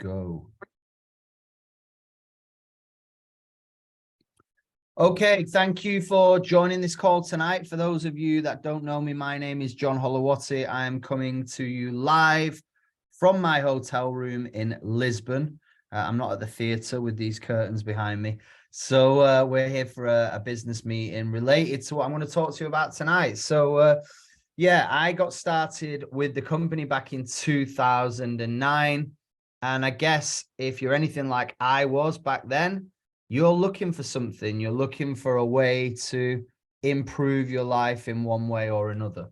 go. Okay, thank you for joining this call tonight. For those of you that don't know me, my name is John Holowati. I am coming to you live from my hotel room in Lisbon. I'm not at the theatre with these curtains behind me. So we're here for a business meeting related to what I'm going to talk to you about tonight. So yeah, I got started with the company back in 2009. And I guess if you're anything like I was back then, you're looking for something. You're looking for a way to improve your life in one way or another.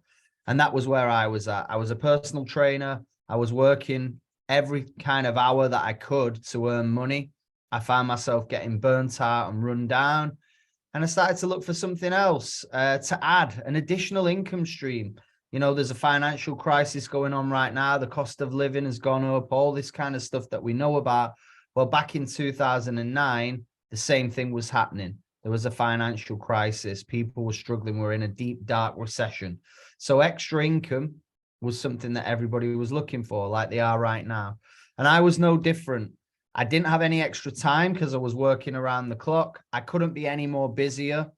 And that was where I was at. I was a personal trainer. I was working every kind of hour that I could to earn money. I found myself getting burnt out and run down. And I started to look for something else to add, an additional income stream. You know, there's a financial crisis going on right now. The cost of living has gone up, all this kind of stuff that we know about. Well, back in 2009, the same thing was happening. There was a financial crisis. People were struggling. We're in a deep, dark recession. So extra income was something that everybody was looking for, like they are right now. And I was no different. I didn't have any extra time because I was working around the clock. I couldn't be any more busier.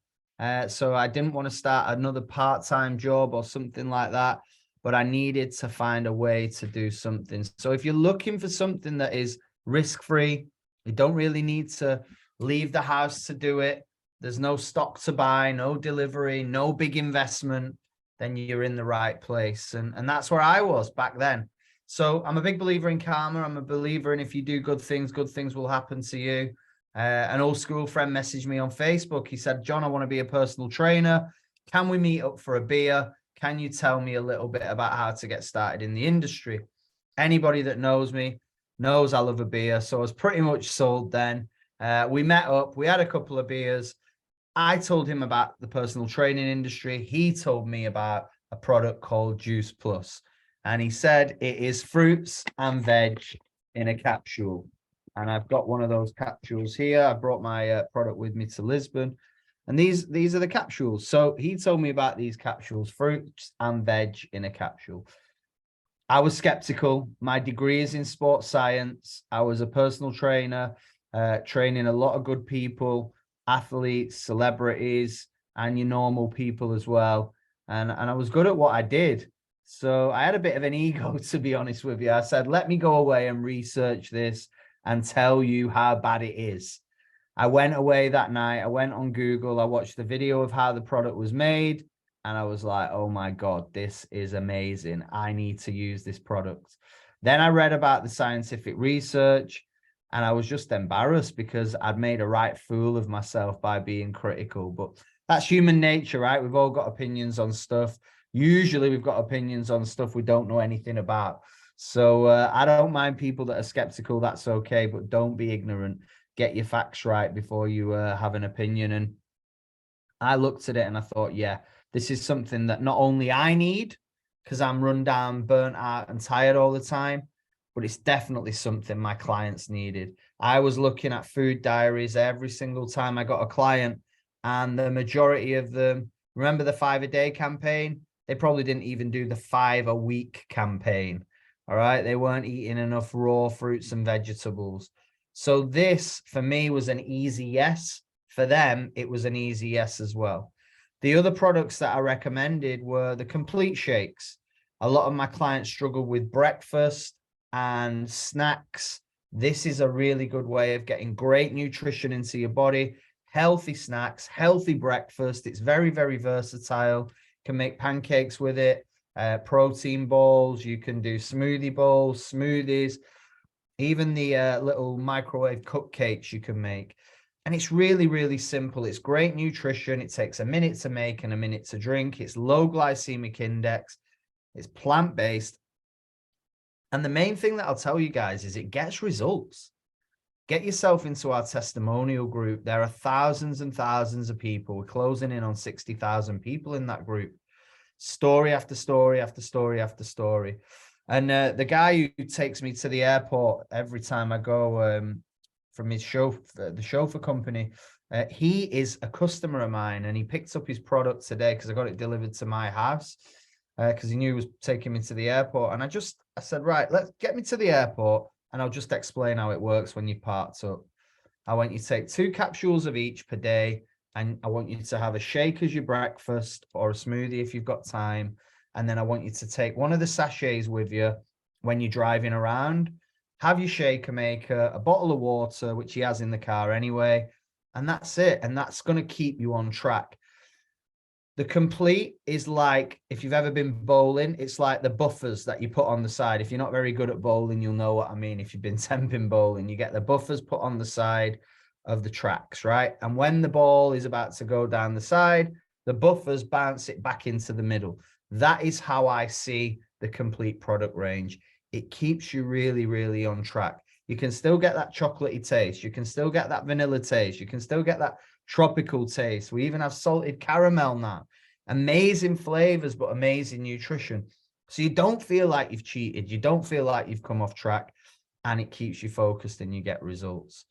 So I didn't want to start another part-time job or something like that. But I needed to find a way to do something. So if you're looking for something that is risk-free, you don't really need to leave the house to do it. There's no stock to buy, no delivery, no big investment, then you're in the right place. And that's where I was back then. So I'm a big believer in karma. I'm a believer in if you do good things will happen to you. An old school friend messaged me on Facebook. He said, John, I want to be a personal trainer. Can we meet up for a beer? Can you tell me a little bit about how to get started in the industry? Anybody that knows me knows I love a beer. So I was pretty much sold then. We met up, we had a couple of beers. I told him about the personal training industry. He told me about a product called Juice Plus. And he said it is fruits and veg in a capsule. And I've got one of those capsules here. I brought my product with me to Lisbon. And these are the capsules. So he told me about these capsules, fruits and veg in a capsule. I was skeptical. My degree is in sports science. I was a personal trainer, training a lot of good people, athletes, celebrities, and your normal people as well. And I was good at what I did. So I had a bit of an ego, to be honest with you. I said, let me go away and research this and tell you how bad it is. I went away that night. I went on Google. I watched the video of how the product was made. And I was like, oh my God, this is amazing. I need to use this product. Then I read about the scientific research and I was just embarrassed because I'd made a right fool of myself by being critical. But that's human nature, right? We've all got opinions on stuff. Usually we've got opinions on stuff we don't know anything about. So I don't mind people that are skeptical. That's okay. But don't be ignorant. Get your facts right before you have an opinion. And I looked at it and I thought, yeah, this is something that not only I need because I'm run down, burnt out and tired all the time, but it's definitely something my clients needed. I was looking at food diaries every single time I got a client, and the majority of them, remember the 5-a-day campaign? They probably didn't even do the 5-a-week campaign. All right. They weren't eating enough raw fruits and vegetables. So this for me was an easy yes. For them, it was an easy yes as well. The other products that I recommended were the complete shakes. A lot of my clients struggle with breakfast and snacks. This is a really good way of getting great nutrition into your body, healthy snacks, healthy breakfast. It's very, very versatile. You can make pancakes with it, protein balls. You can do smoothie bowls, smoothies, even the little microwave cupcakes you can make. And it's really, really simple. It's great nutrition. It takes a minute to make and a minute to drink. It's low glycemic index. It's plant-based. And the main thing that I'll tell you guys is it gets results. Get yourself into our testimonial group. There are thousands and thousands of people. We're closing in on 60,000 people in that group. Story after story after story after story. And the guy who takes me to the airport every time I go from his the chauffeur company, he is a customer of mine, and he picked up his product today because I got it delivered to my house because he knew he was taking me to the airport. And I said, right, let's get me to the airport and I'll just explain how it works when you parked up. I want you to take 2 capsules of each per day, and I want you to have a shake as your breakfast or a smoothie if you've got time. And then I want you to take one of the sachets with you when you're driving around. Have your shaker maker, a bottle of water, which he has in the car anyway, and that's it. And that's going to keep you on track. The complete is like, if you've ever been bowling, it's like the buffers that you put on the side. If you're not very good at bowling, you'll know what I mean. If you've been temping bowling, you get the buffers put on the side of the tracks, right? And when the ball is about to go down the side, the buffers bounce it back into the middle. That is how I see the complete product range. It keeps you really, really on track. You can still get that chocolatey taste. You can still get that vanilla taste. You can still get that tropical taste. We even have salted caramel now. Amazing flavors, but amazing nutrition. So you don't feel like you've cheated. You don't feel like you've come off track, and it keeps you focused and you get results.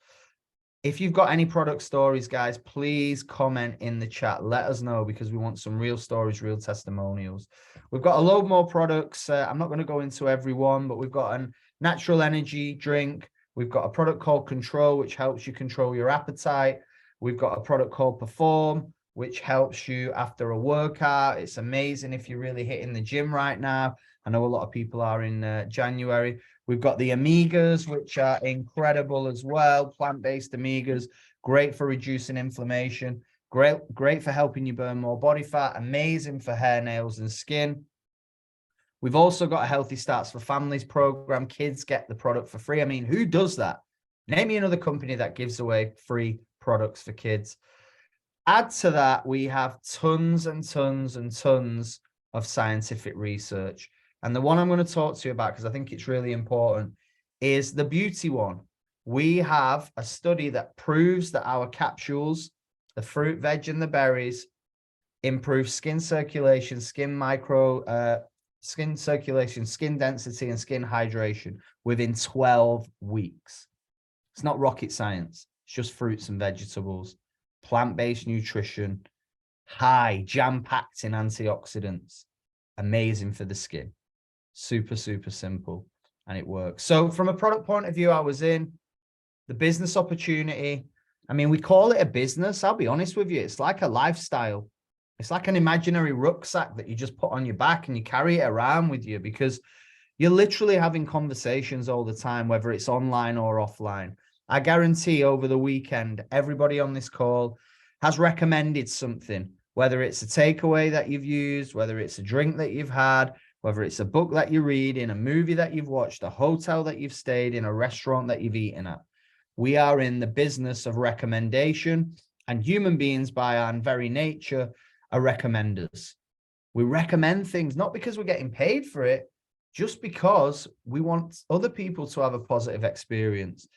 If you've got any product stories, guys, please comment in the chat. Let us know, because we want some real stories, real testimonials. We've got a load more products. I'm not going to go into every one, but we've got a natural energy drink. We've got a product called Control, which helps you control your appetite. We've got a product called Perform, which helps you after a workout. It's amazing if you're really hitting the gym right now. I know a lot of people are in January. We've got the omegas, which are incredible as well. Plant-based omegas, great for reducing inflammation, great for helping you burn more body fat, amazing for hair, nails, and skin. We've also got a Healthy Starts for Families program. Kids get the product for free. I mean, who does that? Name me another company that gives away free products for kids. Add to that, we have tons and tons and tons of scientific research. And the one I'm going to talk to you about, because I think it's really important, is the beauty one. We have a study that proves that our capsules, the fruit, veg, and the berries, improve skin circulation, skin circulation, skin density, and skin hydration within 12 weeks. It's not rocket science. It's just fruits and vegetables, plant-based nutrition, high, jam-packed in antioxidants, amazing for the skin. Super, super simple, and it works. So from a product point of view, I was in the business opportunity. I mean, we call it a business. I'll be honest with you. It's like a lifestyle. It's like an imaginary rucksack that you just put on your back and you carry it around with you, because you're literally having conversations all the time, whether it's online or offline. I guarantee over the weekend, everybody on this call has recommended something, whether it's a takeaway that you've used, whether it's a drink that you've had, whether it's a book that you read, in a movie that you've watched, a hotel that you've stayed in, a restaurant that you've eaten at. We are in the business of recommendation, and human beings by our very nature are recommenders. We recommend things not because we're getting paid for it, just because we want other people to have a positive experience.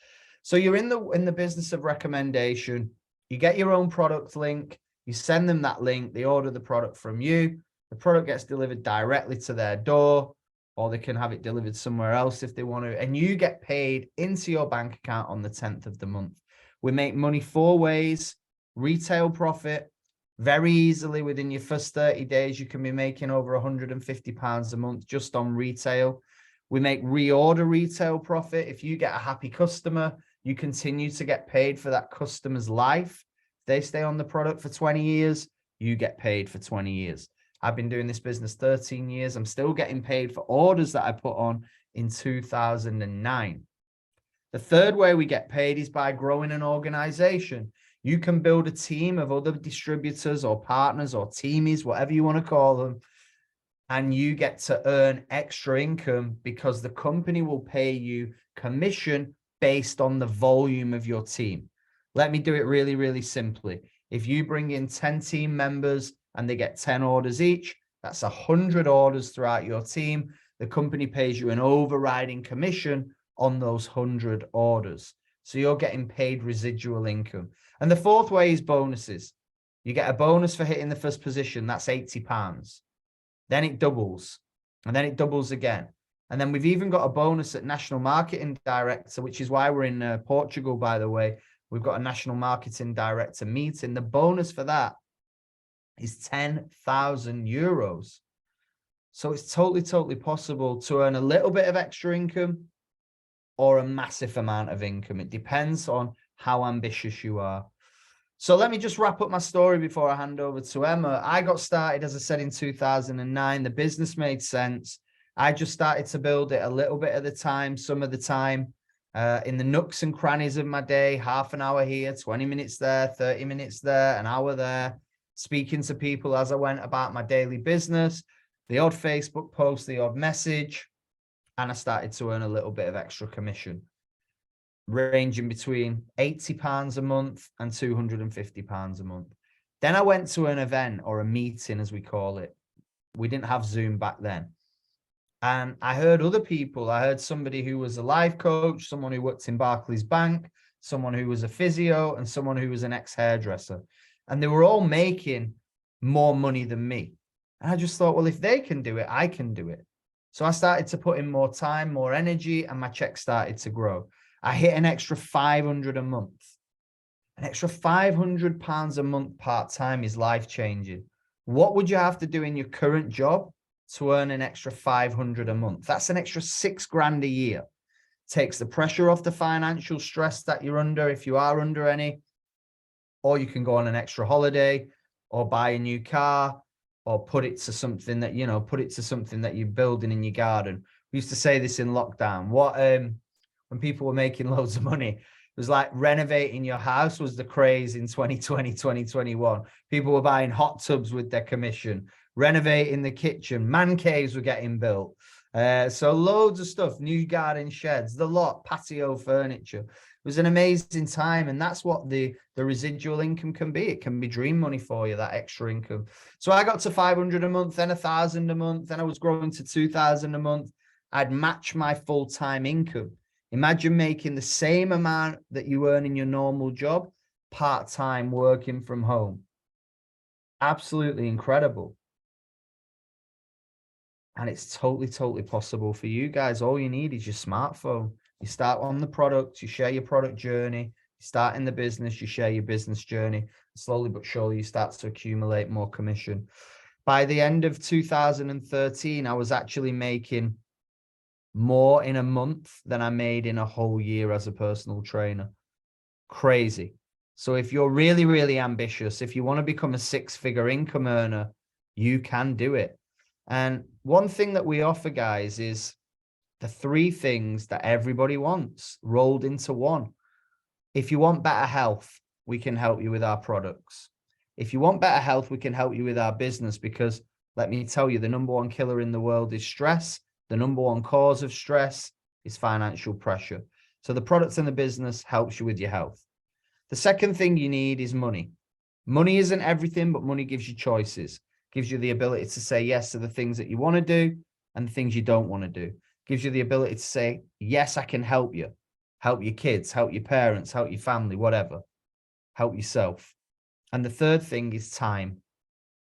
So you're in the business of recommendation. You get your own product link, you send them that link, they order the product from you. The product gets delivered directly to their door, or they can have it delivered somewhere else if they want to, and you get paid into your bank account on the 10th of the month. We make money 4 ways. Retail profit, very easily within your first 30 days, you can be making over £150 a month just on retail. We make reorder retail profit. If you get a happy customer, you continue to get paid for that customer's life. If they stay on the product for 20 years, you get paid for 20 years. I've been doing this business 13 years. I'm still getting paid for orders that I put on in 2009. The third way we get paid is by growing an organization. You can build a team of other distributors or partners or teamies, whatever you want to call them, and you get to earn extra income because the company will pay you commission based on the volume of your team. Let me do it really, really simply. If you bring in 10 team members and they get 10 orders each, that's 100 orders throughout your team. The company pays you an overriding commission on those 100 orders. So you're getting paid residual income. And the fourth way is bonuses. You get a bonus for hitting the first position. That's £80. Then it doubles, and then it doubles again. And then we've even got a bonus at National Marketing Director, which is why we're in Portugal, by the way. We've got a National Marketing Director meeting. The bonus for that is €10,000. So it's totally, totally possible to earn a little bit of extra income or a massive amount of income. It depends on how ambitious you are. So let me just wrap up my story before I hand over to Emma. I got started, as I said, in 2009. The business made sense. I just started to build it a little bit at a time, some of the time, in the nooks and crannies of my day, half an hour here, 20 minutes there, 30 minutes there, an hour there, speaking to people as I went about my daily business, the odd Facebook post, the odd message, and I started to earn a little bit of extra commission, ranging between £80 a month and £250 a month. Then I went to an event, or a meeting as we call it. We didn't have Zoom back then. And I heard other people. I heard somebody who was a life coach, someone who worked in Barclays Bank, someone who was a physio, and someone who was an ex-hairdresser. And they were all making more money than me. And I just thought, well, if they can do it, I can do it. So I started to put in more time, more energy, and my check started to grow. I hit an extra 500 a month. An extra £500 a month part-time is life-changing. What would you have to do in your current job to earn an extra 500 a month? That's an extra £6,000 a year. Takes the pressure off the financial stress that you're under, if you are under any, or you can go on an extra holiday, or buy a new car, or put it to something that, put it to something that you're building in your garden. We used to say this in lockdown. When people were making loads of money, it was like renovating your house was the craze in 2020, 2021. People were buying hot tubs with their commission, renovating the kitchen, man caves were getting built. So loads of stuff, new garden sheds, the lot, patio furniture. It was an amazing time. And that's what the residual income can be. It can be dream money for you, that extra income. So I got to 500 a month, then 1,000 a month. Then I was growing to 2,000 a month. I'd match my full-time income. Imagine making the same amount that you earn in your normal job, part-time, working from home. Absolutely incredible. And it's totally possible for you guys. All you need is your smartphone. You start on the product, you share your product journey, you start in the business, you share your business journey. Slowly but surely, you start to accumulate more commission. By the end of 2013, I was actually making more in a month than I made in a whole year as a personal trainer. Crazy. So if you're really ambitious, if you want to become a six-figure income earner, you can do it. And one thing that we offer, guys, is the 3 things that everybody wants rolled into one. If you want better health, we can help you with our products. If you want better health, we can help you with our business, because let me tell you, the number 1 killer in the world is stress. The number 1 cause of stress is financial pressure. So the products and the business helps you with your health. The second thing you need is money. Money isn't everything, but money gives you choices. Gives you the ability to say yes to the things that you want to do and the things you don't want to do. Gives you the ability to say, yes, I can help you. Help your kids, help your parents, help your family, whatever. Help yourself. And the third thing is time.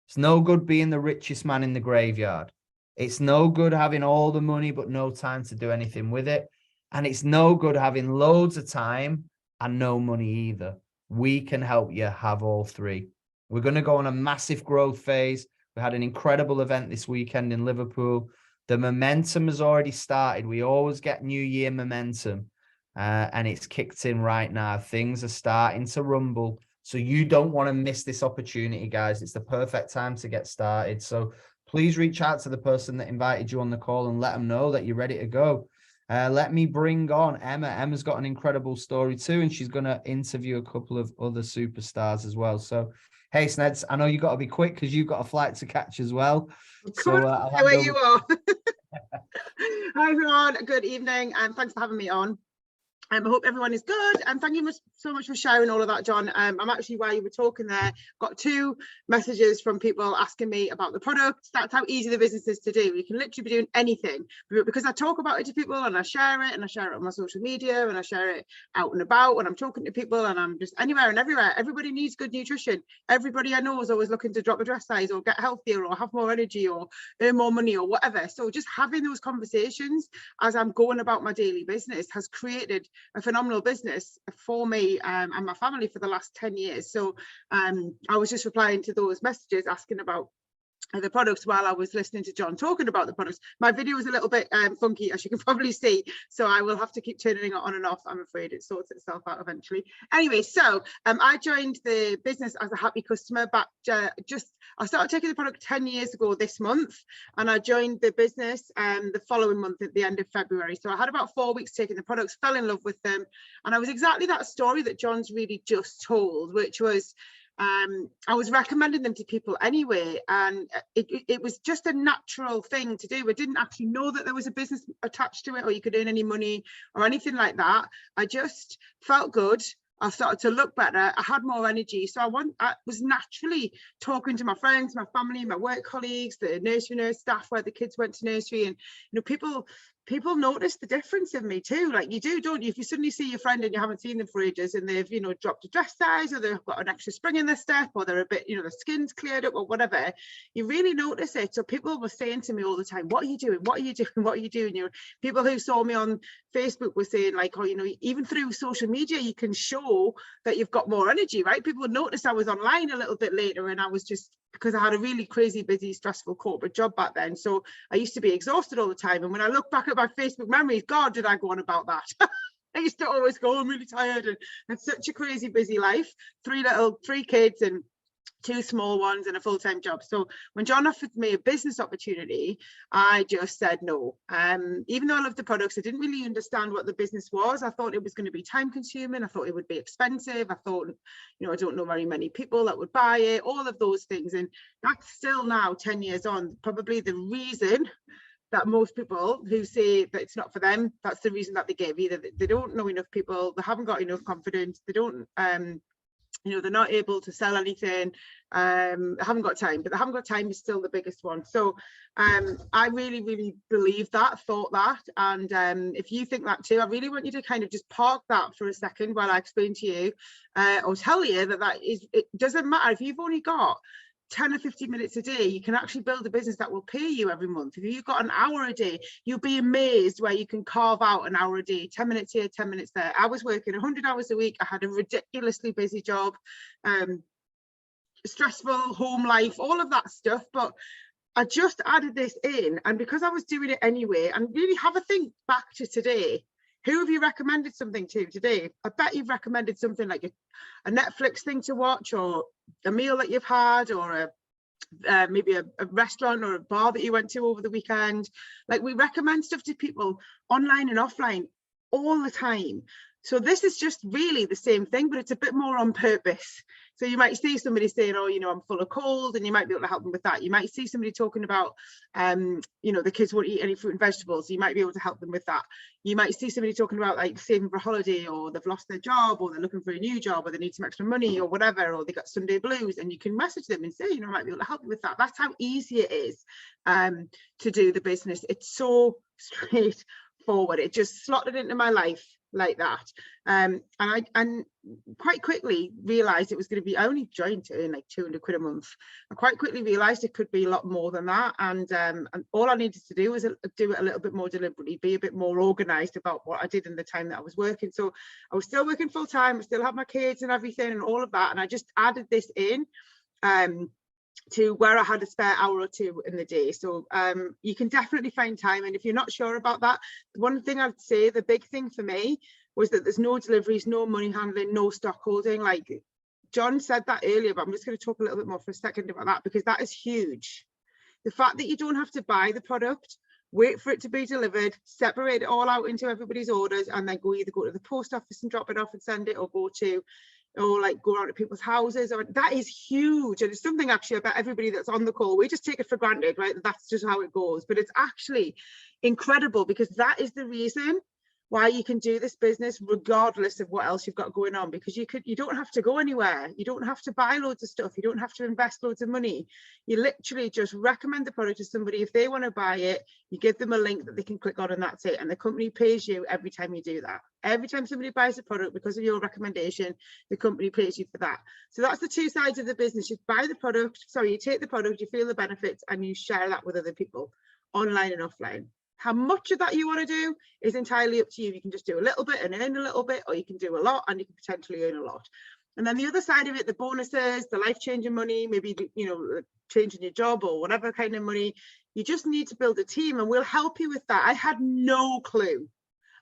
It's no good being the richest man in the graveyard. It's no good having all the money, but no time to do anything with it. And it's no good having loads of time and no money either. We can help you have all 3. We're going to go on a massive growth phase. We had an incredible event this weekend in Liverpool. The momentum has already started. We always get New Year momentum, and it's kicked in right now. Things are starting to rumble. So you don't want to miss this opportunity, guys. It's the perfect time to get started. So please reach out to the person that invited you on the call and let them know that you're ready to go. Let me bring on Emma. Emma's got an incredible story too, and she's going to interview a couple of other superstars as well. So, hey, Sneds, I know you got to be quick because you've got a flight to catch as well. So where you are. Hi, everyone. Good evening, and thanks for having me on. I hope everyone is good, and thank you so much for sharing all of that, John. I'm actually, while you were talking there, got 2 messages from people asking me about the product. That's how easy the business is to do. You can literally be doing anything, but because I talk about it to people and I share it on my social media, and I share it out and about when I'm talking to people, and I'm just anywhere and everywhere. Everybody needs good nutrition. Everybody I know is always looking to drop a dress size or get healthier or have more energy or earn more money or whatever. So just having those conversations as I'm going about my daily business has created a phenomenal business for me and my family for the last 10 years. So I was just replying to those messages asking about the products while I was listening to John talking about the products. My video is a little bit funky, as you can probably see, so I will have to keep turning it on and off. I'm afraid it sorts itself out eventually. Anyway, so I joined the business as a happy customer back I started taking the product 10 years ago this month, and I joined the business the following month at the end of February. So I had about 4 weeks taking the products, fell in love with them, and I was exactly that story that John's really just told, which was I was recommending them to people anyway, and it was just a natural thing to do. I didn't actually know that there was a business attached to it, or you could earn any money or anything like that. I just felt good. I started to look better. I had more energy. So I was naturally talking to my friends, my family, my work colleagues, the nursery nurse staff where the kids went to nursery, and people notice the difference in me too. Like you do, don't you? If you suddenly see your friend and you haven't seen them for ages, and they've, dropped a dress size, or they've got an extra spring in their step, or they're a bit, the skin's cleared up or whatever, you really notice it. So people were saying to me all the time, what are you doing? What are you doing? What are you doing? People who saw me on Facebook were saying like, oh, even through social media, you can show that you've got more energy, right? People would notice I was online a little bit later, and I was just, because I had a really crazy, busy, stressful corporate job back then. So I used to be exhausted all the time. And when I look back at my Facebook memories, God, did I go on about that? I used to always go, I'm really tired, and had such a crazy, busy life, three kids and 2 small ones and a full-time job. So when John offered me a business opportunity, I just said no. Even though I loved the products, I didn't really understand what the business was. I thought it was going to be time consuming. I thought it would be expensive. I thought, I don't know very many people that would buy it, all of those things. And that's still now 10 years on, probably the reason that most people who say that it's not for them, that's the reason that they give. Either they don't know enough people, they haven't got enough confidence, they don't they're not able to sell anything, haven't got time. But they haven't got time is still the biggest one. So I really, really believe that, thought that. And if you think that too, I really want you to kind of just park that for a second while I explain to you or tell you that it doesn't matter if you've only got 10 or 15 minutes a day, you can actually build a business that will pay you every month. If you've got an hour a day, you'll be amazed where you can carve out an hour a day, 10 minutes here, 10 minutes there. I was working 100 hours a week. I had a ridiculously busy job, stressful home life, all of that stuff. But I just added this in, and because I was doing it anyway, and really have a think back to today. Who have you recommended something to today? I bet you've recommended something like a Netflix thing to watch, or a meal that you've had, or maybe a restaurant or a bar that you went to over the weekend. Like, we recommend stuff to people online and offline all the time. So this is just really the same thing, but it's a bit more on purpose. So you might see somebody saying, oh, I'm full of cold, and you might be able to help them with that. You might see somebody talking about, the kids won't eat any fruit and vegetables. So you might be able to help them with that. You might see somebody talking about like saving for a holiday, or they've lost their job, or they're looking for a new job, or they need some extra money or whatever, or they got Sunday blues, and you can message them and say, I might be able to help you with that. That's how easy it is to do the business. It's so straightforward. It just slotted into my life like that, and I quite quickly realized it was going to be, I only joined to earn like 200 quid a month. I quite quickly realized it could be a lot more than that, and all I needed to do was do it a little bit more deliberately, be a bit more organized about what I did in the time that I was working. So I was still working full time, I still have my kids and everything and all of that, and I just added this in to where I had a spare hour or two in the day. So you can definitely find time. And if you're not sure about that, one thing I'd say, the big thing for me was that there's no deliveries, no money handling, no stock holding. Like John said that earlier, but I'm just going to talk a little bit more for a second about that, because that is huge. The fact that you don't have to buy the product, wait for it to be delivered, separate it all out into everybody's orders, and then either go to the post office and drop it off and send it, or go around to people's houses. Or that is huge, and it's something actually I bet everybody that's on the call, we just take it for granted, right? That's just how it goes. But it's actually incredible, because that is the reason why you can do this business regardless of what else you've got going on, because you don't have to go anywhere, you don't have to buy loads of stuff, you don't have to invest loads of money. You literally just recommend the product to somebody. If they want to buy it, you give them a link that they can click on, and that's it. And the company pays you every time you do that. Every time somebody buys a product because of your recommendation, the company pays you for that. So that's the two sides of the business. You buy the product, you take the product, you feel the benefits, and you share that with other people, online and offline. How much of that you want to do is entirely up to you. You can just do a little bit and earn a little bit, or you can do a lot and you can potentially earn a lot. And then the other side of it, the bonuses, the life-changing money, maybe, you know, changing your job or whatever kind of money, you just need to build a team, and we'll help you with that. I had no clue,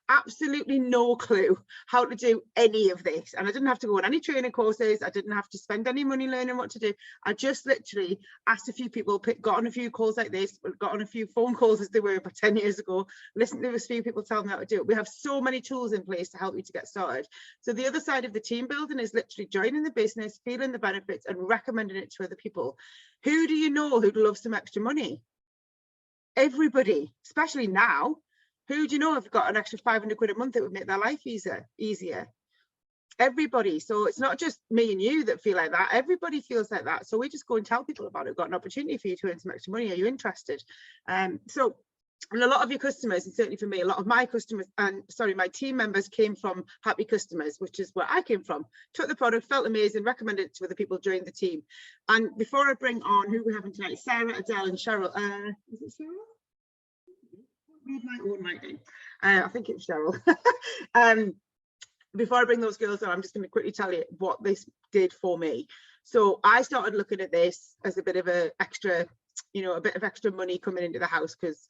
absolutely no clue how to do any of this, and I didn't have to go on any training courses. I didn't have to spend any money learning what to do. I just literally asked a few people, got on a few calls like this, got on a few phone calls as they were about 10 years ago, listened to a few people tell me how to do it. We have so many tools in place to help you to get started. So the other side of the team building is literally joining the business, feeling the benefits, and recommending it to other people. Who do you know who'd love some extra money? Everybody, especially now. Who do you know have got an extra 500 quid a month that would make their life easier? Everybody. So it's not just me and you that feel like that. Everybody feels like that. So we just go and tell people about it. We've got an opportunity for you to earn some extra money. Are you interested? So, and a lot of your customers, and certainly for me, a lot of my customers, and sorry, my team members came from happy customers, which is where I came from. Took the product, felt amazing, recommended it to other people during the team. And before I bring on who we're having tonight, Sarah, Adele, and Cheryl. Is it Sarah? I think it's Cheryl. Before I bring those girls on, I'm just going to quickly tell you what this did for me. So I started looking at this as a bit of a extra, you know, a bit of extra money coming into the house, because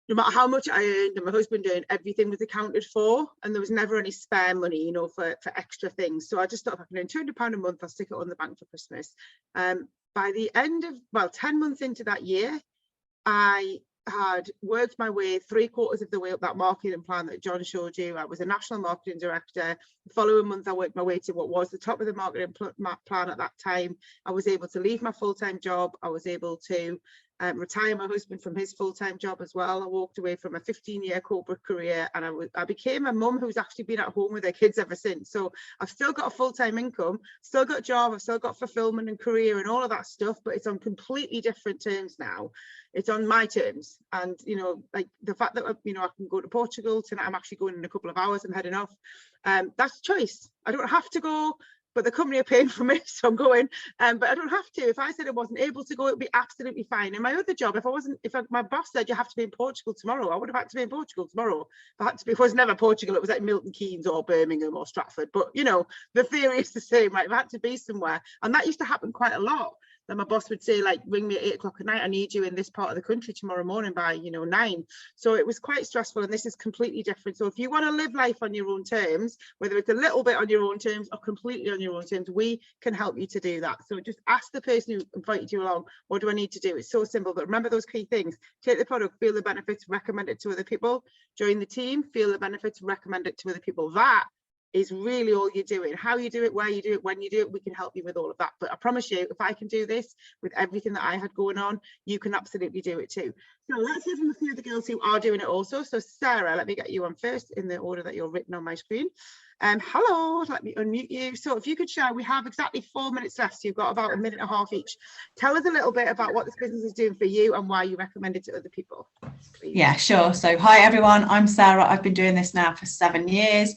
no matter how much I earned and my husband earned, everything was accounted for, and there was never any spare money, you know, for extra things. So I just thought, if I can earn £200 a month, I'll stick it on the bank for Christmas. By the end of, well, 10 months into that year, I had worked my way 3/4 of the way up that marketing plan that John showed you. I was a national marketing director. The following month, I worked my way to what was the top of the marketing plan at that time. I was able to leave my full-time job. I was able to retire my husband from his full-time job as well. I walked away from a 15-year corporate career, and I became a mum who's actually been at home with her kids ever since. So I've still got a full-time income, still got a job, I've still got fulfillment and career and all of that stuff, but it's on completely different terms now. It's on my terms. And, you know, like the fact that, you know, I can go to Portugal tonight, I'm actually going in a couple of hours, I'm heading off. That's a choice. I don't have to go, but the company are paying for me, so I'm going. But I don't have to. If I said I wasn't able to go, it'd be absolutely fine. In my other job, my boss said you have to be in Portugal tomorrow, I would have had to be in Portugal tomorrow. If I had to be, it was never Portugal, it was like Milton Keynes or Birmingham or Stratford. But you know, the theory is the same, right? If I had to be somewhere, and that used to happen quite a lot. Then my boss would say, like, ring me at 8 o'clock at night, I need you in this part of the country tomorrow morning by, you know, 9. So it was quite stressful, and this is completely different. So if you want to live life on your own terms, whether it's a little bit on your own terms or completely on your own terms, we can help you to do that. So just ask the person who invited you along, what do I need to do? It's so simple, but remember those key things. Take the product, feel the benefits, recommend it to other people. Join the team, feel the benefits, recommend it to other people. That is really all you're doing. How you do it, where you do it, when you do it, we can help you with all of that. But I promise you, if I can do this with everything that I had going on, you can absolutely do it too. So let's hear from a few of the girls who are doing it also. So Sarah, let me get you on first in the order that you're written on my screen. Hello, let me unmute you. So if you could share, we have exactly 4 minutes left, so you've got about 1.5 minutes each. Tell us a little bit about what this business is doing for you and why you recommend it to other people, please. Yeah, sure. So hi everyone, I'm Sarah. I've been doing this now for 7 years,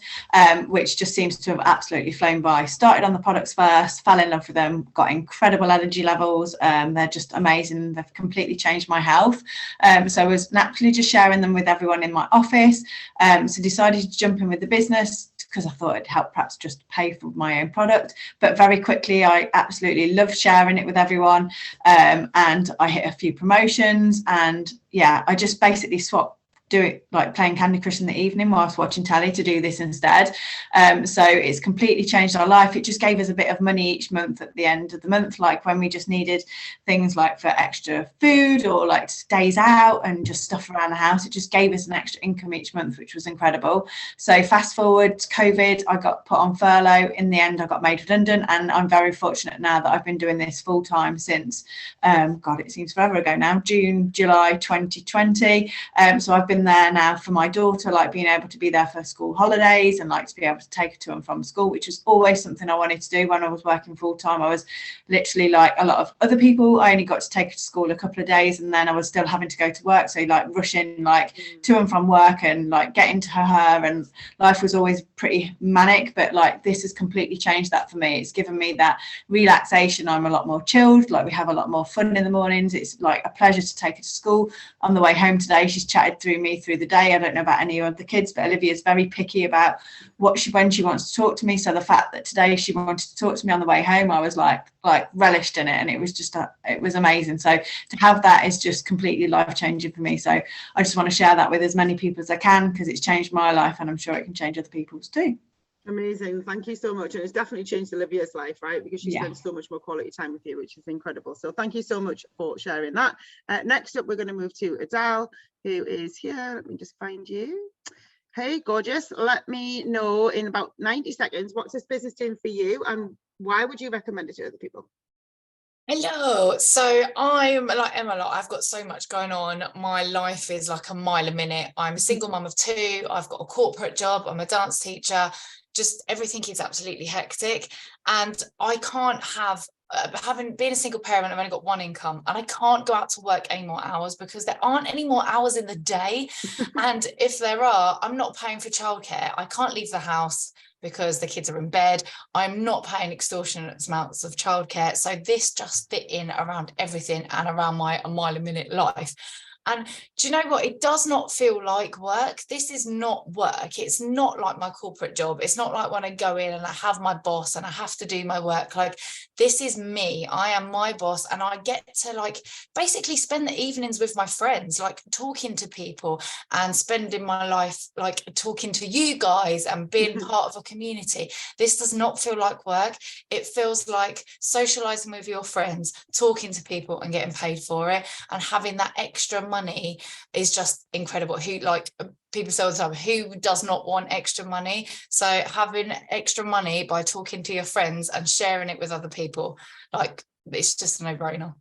which just seems to have absolutely flown by. Started on the products first, fell in love with them, got incredible energy levels. They're just amazing. They've completely changed my health. So I was naturally just sharing them with everyone in my office. So decided to jump in with the business because I thought it'd help perhaps just pay for my own product. But very quickly, I absolutely loved sharing it with everyone. And I hit a few promotions, and yeah, I just basically swapped do it like playing Candy Crush in the evening whilst watching telly to do this instead. So it's completely changed our life. It just gave us a bit of money each month at the end of the month, like when we just needed things like for extra food or like days out and just stuff around the house. It just gave us an extra income each month, which was incredible. So fast forward to COVID, I got put on furlough. In the end, I got made redundant, and I'm very fortunate now that I've been doing this full time since, God, it seems forever ago now, July 2020. So I've been there now for my daughter, like being able to be there for school holidays and like to be able to take her to and from school, which was always something I wanted to do when I was working full time. I was literally like a lot of other people, I only got to take her to school a couple of days and then I was still having to go to work, so like rushing like to and from work and like getting to her, and life was always pretty manic. But like this has completely changed that for me. It's given me that relaxation. I'm a lot more chilled, like we have a lot more fun in the mornings. It's like a pleasure to take her to school. On the way home today, she's chatted through me through the day. I don't know about any of the kids, but Olivia's very picky about when she wants to talk to me. So the fact that today she wanted to talk to me on the way home, I was like relished in it, and it was just it was amazing. So to have that is just completely life-changing for me. So I just want to share that with as many people as I can, because it's changed my life, and I'm sure it can change other people's too. Amazing. Thank you so much. And it's definitely changed Olivia's life, right? Because she spends so much more quality time with you, which is incredible. So thank you so much for sharing that. Next up, we're going to move to Adele, who is here. Let me just find you. Hey, gorgeous. Let me know in about 90 seconds, what's this business doing for you and why would you recommend it to other people? Hello. So I'm like Emma, I've got so much going on. My life is like a mile a minute. I'm a single mum of 2. I've got a corporate job. I'm a dance teacher. Just everything is absolutely hectic. And I can't have, having been a single parent, I've only got one income, and I can't go out to work any more hours because there aren't any more hours in the day. And if there are, I'm not paying for childcare. I can't leave the house because the kids are in bed. I'm not paying extortionate amounts of childcare. So this just fit in around everything and around my a mile a minute life. And do you know what? It does not feel like work. This is not work. It's not like my corporate job. It's not like when I go in and I have my boss and I have to do my work. Like, this is me. I am my boss, and I get to like basically spend the evenings with my friends, like talking to people and spending my life like talking to you guys and being part of a community. This does not feel like work. It feels like socializing with your friends, talking to people and getting paid for it, and having that extra money is just incredible. Who, like people say all the time, who does not want extra money? So having extra money by talking to your friends and sharing it with other people, like, it's just a no-brainer.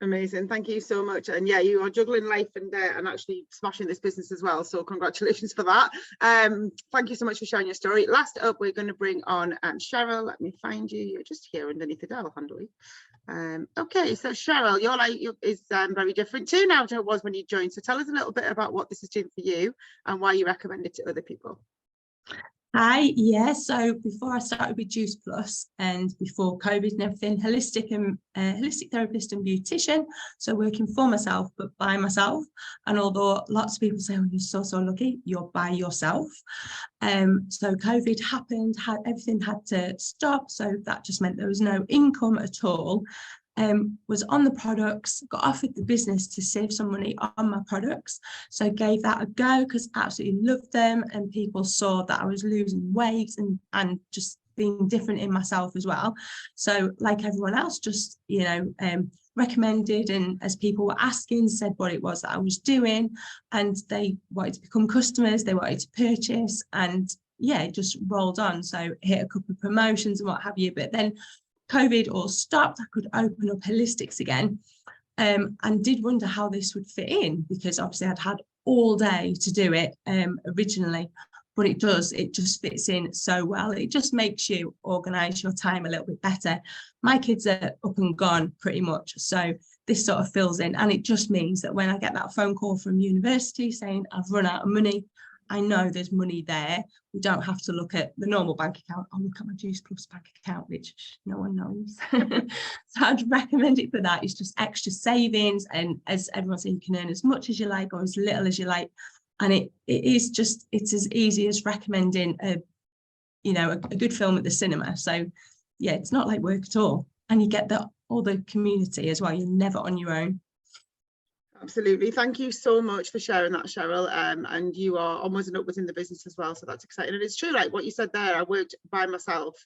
Amazing. Thank you so much. And yeah, you are juggling life and actually smashing this business as well. So congratulations for that. Thank you so much for sharing your story. Last up, we're going to bring on Cheryl. Let me find you. You're just here underneath Adele, handily. Okay, so Cheryl, your life is very different too now to it was when you joined. So tell us a little bit about what this is doing for you and why you recommend it to other people. Hi, yeah, so before I started with Juice Plus and before COVID and everything, holistic therapist and beautician, so working for myself but by myself. And although lots of people say, oh, you're so lucky, you're by yourself. So COVID happened, everything had to stop, so that just meant there was no income at all. Was on the products, got offered the business to save some money on my products, so gave that a go because I absolutely loved them, and people saw that I was losing weight and just being different in myself as well. So like everyone else, just recommended, and as people were asking, said what it was that I was doing, and they wanted to become customers, they wanted to purchase, and yeah, it just rolled on. So hit a couple of promotions and what have you, but then COVID all stopped. I could open up Holistics again, and did wonder how this would fit in, because obviously I'd had all day to do it originally, but it just fits in so well. It just makes you organise your time a little bit better. My kids are up and gone pretty much, so this sort of fills in, and it just means that when I get that phone call from university saying I've run out of money, I know there's money there. We don't have to look at the normal bank account. I'll look at my Juice Plus bank account, which no one knows. So I'd recommend it for that. It's just extra savings, and as everyone says, you can earn as much as you like or as little as you like. And it's as easy as recommending a good film at the cinema. So yeah, it's not like work at all. And you get all the community as well. You're never on your own. Absolutely. Thank you so much for sharing that, Cheryl. And you are onwards and upwards in the business as well. So that's exciting. And it's true, like what you said there, I worked by myself.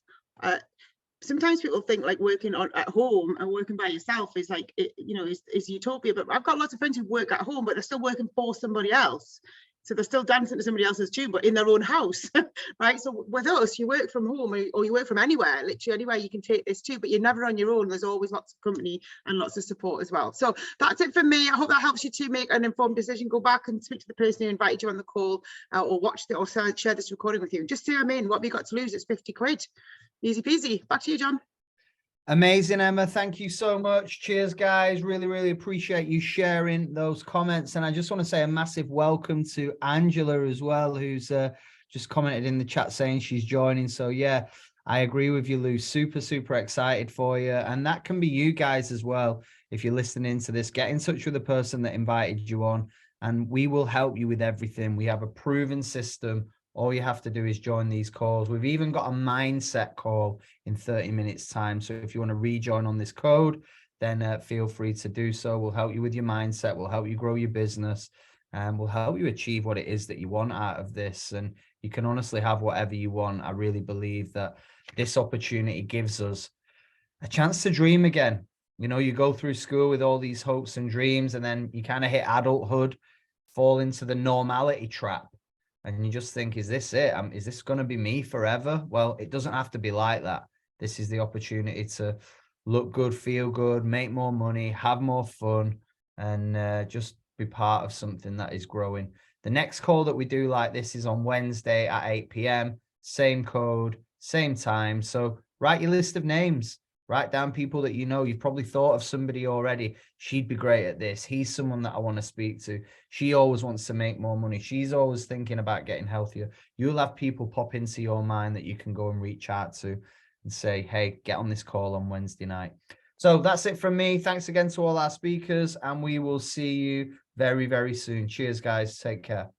Sometimes people think like working at home and working by yourself is like, is utopia. But I've got lots of friends who work at home, but they're still working for somebody else. So they're still dancing to somebody else's tune, but in their own house, right? So with us, you work from home or you work from anywhere, literally anywhere you can take this too, but you're never on your own. There's always lots of company and lots of support as well. So that's it for me. I hope that helps you to make an informed decision. Go back and speak to the person who invited you on the call or watched it or share this recording with you. Just say, what have you got to lose? It's 50 quid. Easy peasy. Back to you, John. Amazing, Emma. Thank you so much. Cheers, guys. Really appreciate you sharing those comments. And I just want to say a massive welcome to Angela as well, who's just commented in the chat saying she's joining. So yeah, I agree with you, Lou. Super excited for you. And that can be you guys as well. If you're listening to this, get in touch with the person that invited you on and we will help you with everything. We have a proven system. All you have to do is join these calls. We've even got a mindset call in 30 minutes time. So if you want to rejoin on this code, then feel free to do so. We'll help you with your mindset. We'll help you grow your business, and we'll help you achieve what it is that you want out of this. And you can honestly have whatever you want. I really believe that this opportunity gives us a chance to dream again. You know, you go through school with all these hopes and dreams, and then you kind of hit adulthood, fall into the normality trap. And you just think, is this it? Is this going to be me forever? Well, it doesn't have to be like that. This is the opportunity to look good, feel good, make more money, have more fun, and just be part of something that is growing. The next call that we do like this is on Wednesday at 8 p.m. Same code, same time. So write your list of names. Write down people that you know. You've probably thought of somebody already. She'd be great at this. He's someone that I want to speak to. She always wants to make more money. She's always thinking about getting healthier. You'll have people pop into your mind that you can go and reach out to and say, hey, get on this call on Wednesday night. So that's it from me. Thanks again to all our speakers, and we will see you very, very soon. Cheers, guys. Take care.